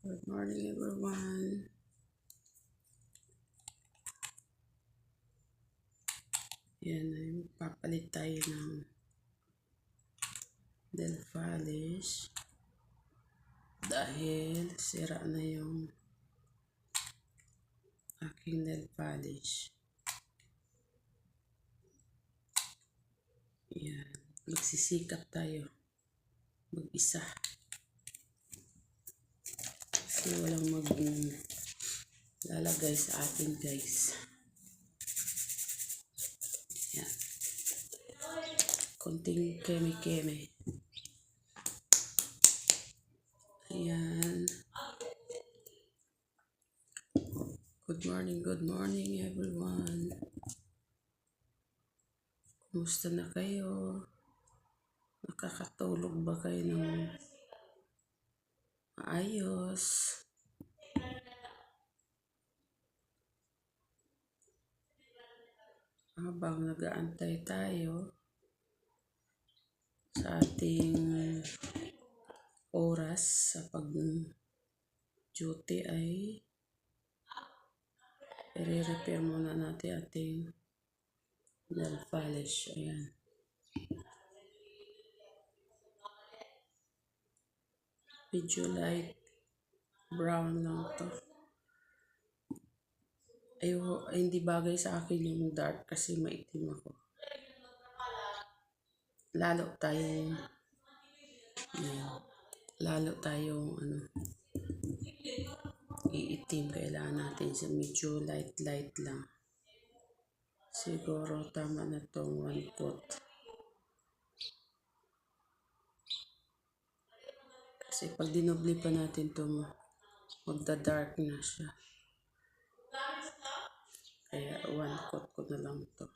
Good morning, everyone. Yan, ay magpapalit tayo ng nail polish dahil sira na yung aking nail polish. Yan, magsisikap tayo mag-isa kasi walang lalagay sa atin, guys. Yan, konting keme-keme. Ayan. Good morning everyone. Kumusta na kayo? Nakakatulog ba kayo ng maayos? Habang nag-aantay tayo sa ating oras sa pag-duty ay i-repair muna natin ating nail polish. Ayan. Medyo light brown lang to. Ay, hindi bagay sa akin yung dark kasi maitim ako. Lalo tayong iitim. Kailangan natin sa medyo light lang. Siguro tama na tong 1 coat. Kasi pag dinobli pa natin to, magda-dark na siya. Kaya 1 coat ko na lang to.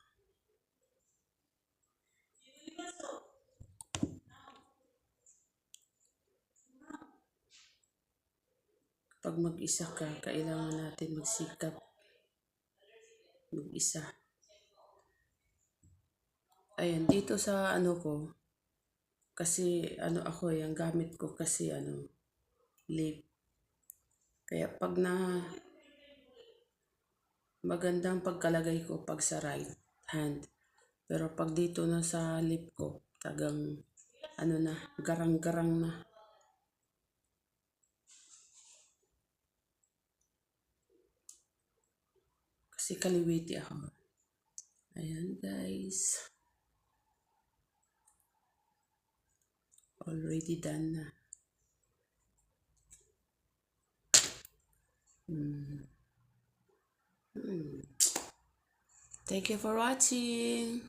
Pag mag-isa ka, kailangan natin magsikap mag-isa. Ayan, dito sa ko, kasi ako, yung gamit ko kasi lip. Kaya pag magandang pagkalagay ko pag sa right hand. Pero pag dito na sa lip ko, tagang garang-garang na. Kasi kaliwiti ako. Ayan, guys. Already done na. Thank you for watching.